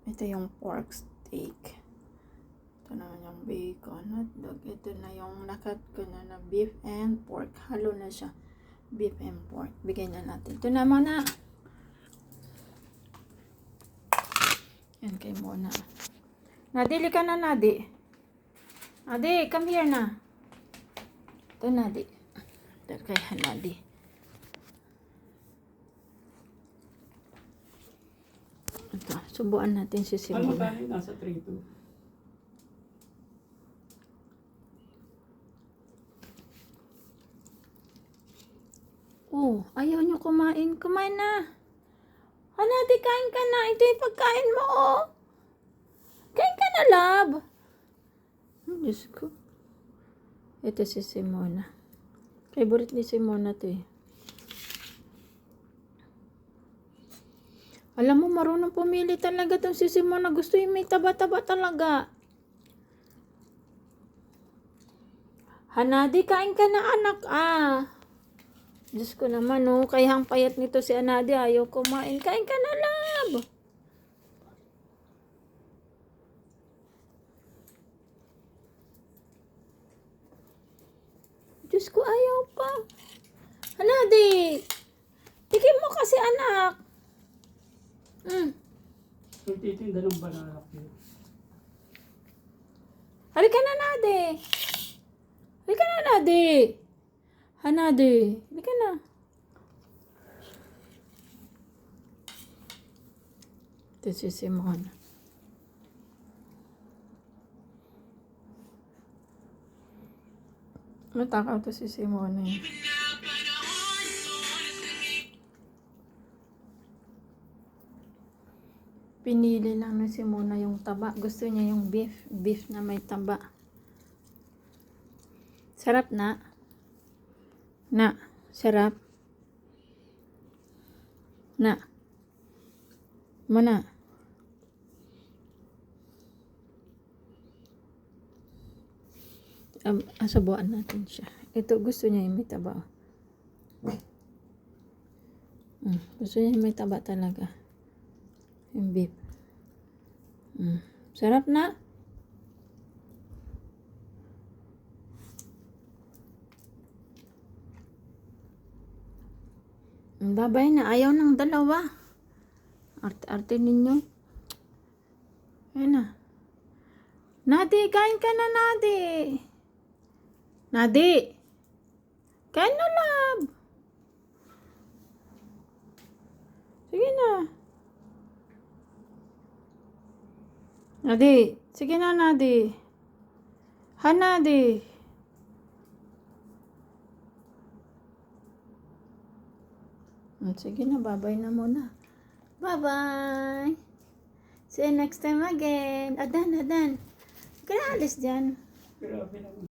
Ito yung pork steak. Ito naman yung bacon, hotdog. Ito na yung nakat ko na beef and pork. Halo na siya. Beef and pork. Bigyan na natin. Ito naman na. Yan kay Mona. Nadili ka na, Nadi. Nadi, come here na. Ito, Nadi. Ito kay Nadi. Ito, subuan natin si Ano Simona. tayo? Nasa 3-2. Oh, ayaw nyo kumain. Kumain na. Nadi, kain ka na. Ito yung pagkain mo, oh. Kain ka na, love. Diyos ko. Ito si Simona. Favorite ni Simona to eh. Alam mo, marunong pumili talaga tong si Simona. Gusto yung may taba-taba talaga. Hanadi, kain ka na, anak, ah. Diyos ko naman, oh. Kaya ang payat nito si Hanadi. Ayaw kumain. Kain ka na, love. Diyos ko, ayaw pa. Hanadi. Tikim mo kasi, anak. Nagtitinda ng banana cue. Halika na, Nadi. Halika na, Nadi. Hanadi. Halika na. Ito si Simona. Matakaw to si Simona eh. Pinili lang na Simona yung taba. Gusto niya yung beef. Beef na may taba. Sarap na. Na. Sarap. Na. Muna. Asubuan natin siya. Ito gusto niya yung may taba. Gusto niya yung may taba talaga. Yung beef. Sarap na. Babay na. Ayaw ng dalawa. Arte-arte ninyo. Ayan na. Nadi, kain ka na, Nadi. Nadi. Kain na, love. Sige na. Nadi. Sige na, Nadi. Ha, Nadi. Sige na, bye-bye na muna. Bye-bye. See you next time again. Adan. Huwag ka na alis dyan. Grabe naman.